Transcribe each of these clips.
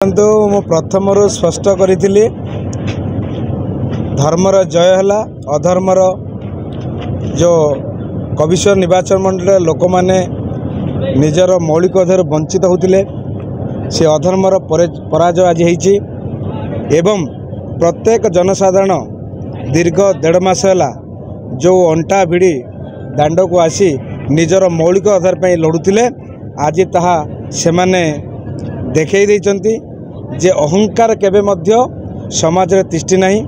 କିନ୍ତୁ ମୁଁ ପ୍ରଥମରୁ ସ୍ପଷ୍ଟ କରିଥିଲି ଧର୍ମର ଜୟ ହେଲା ଅଧର୍ମର जो कमिशन निर्वाचन मंडल लोक मैंने निजर मौलिक अधिकार वंचित होते से अधर्मर पराजय आज होती एवं प्रत्येक जनसाधारण दीर्घ 1.5 मास है जो अंटा भिड़ी दांड को आसी निजर मौलिक अधिकार पर लड़ुले आज ताहा से माने देखई देइचंती जे अहंकार केबे मध्य समाज रे तिष्ठि नहीं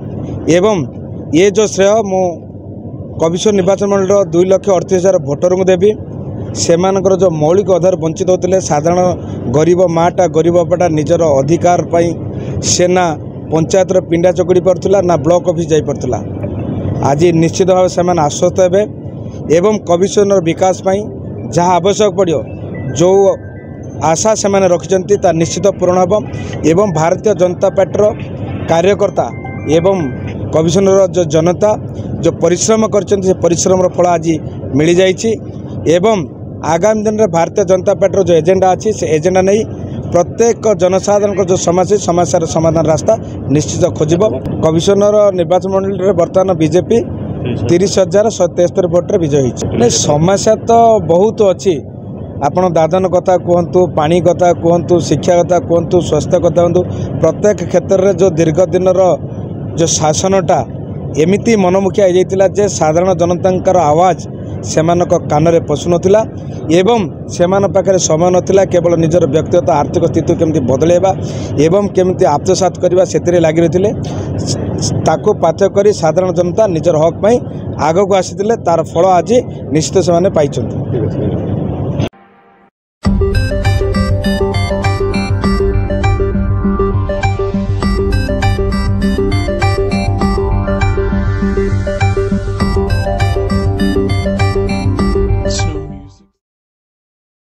एवं ये जो श्रेय मु कमिशन निर्वाचन मंडल 2,38,000 भोटर को देवी से जो मौलिक अधिकार वंचित होते साधारण गरीब माटा गरीब बापाटा निजर अधिकार से ना पंचायत पिंडा चकड़ी पार्ला ना ब्लॉक ऑफिस जाई पार्ला आज निश्चित भाव से आश्वस्त हे एवं कमिशन विकास जहाँ आवश्यक पड़ो जो आशा से रखिंट निश्चित पूरण हम एवं भारतीय जनता पार्टी कार्यकर्ता एवं कमिशनर जो जनता जो परिश्रम कर परिश्रम फल आज मिल जाइए एवं आगामी दिन में भारतीय जनता पार्टी जो एजेंडा अच्छी से एजेंडा नहीं प्रत्येक जनसाधारण जो समस्या समाधान रास्ता निश्चित खोजब। कमिशनर निर्वाचन मंडल बर्तमान बीजेपी 30,173 भोट विजय होती समस्या तो बहुत अच्छी आपण दादन कथा कहतु पानी कथा कहतु शिक्षा कथा कहतु स्वास्थ्य कथा कहतु प्रत्येक क्षेत्र में जो दीर्घ दिन जो शासनटा एमिति मनमुखिया हो जाता जे साधारण जनता आवाज से कान में पशु नाला एवं से पाखे समय नाला केवल निजर व्यक्तिगत आर्थिक स्थिति केमती बदलैबा एवं केमती आत्मसात करवा से लगी रही ताको पाथ्य कर साधारण जनता निजर हक आग को आसी तार फल आज निश्चित से पाई।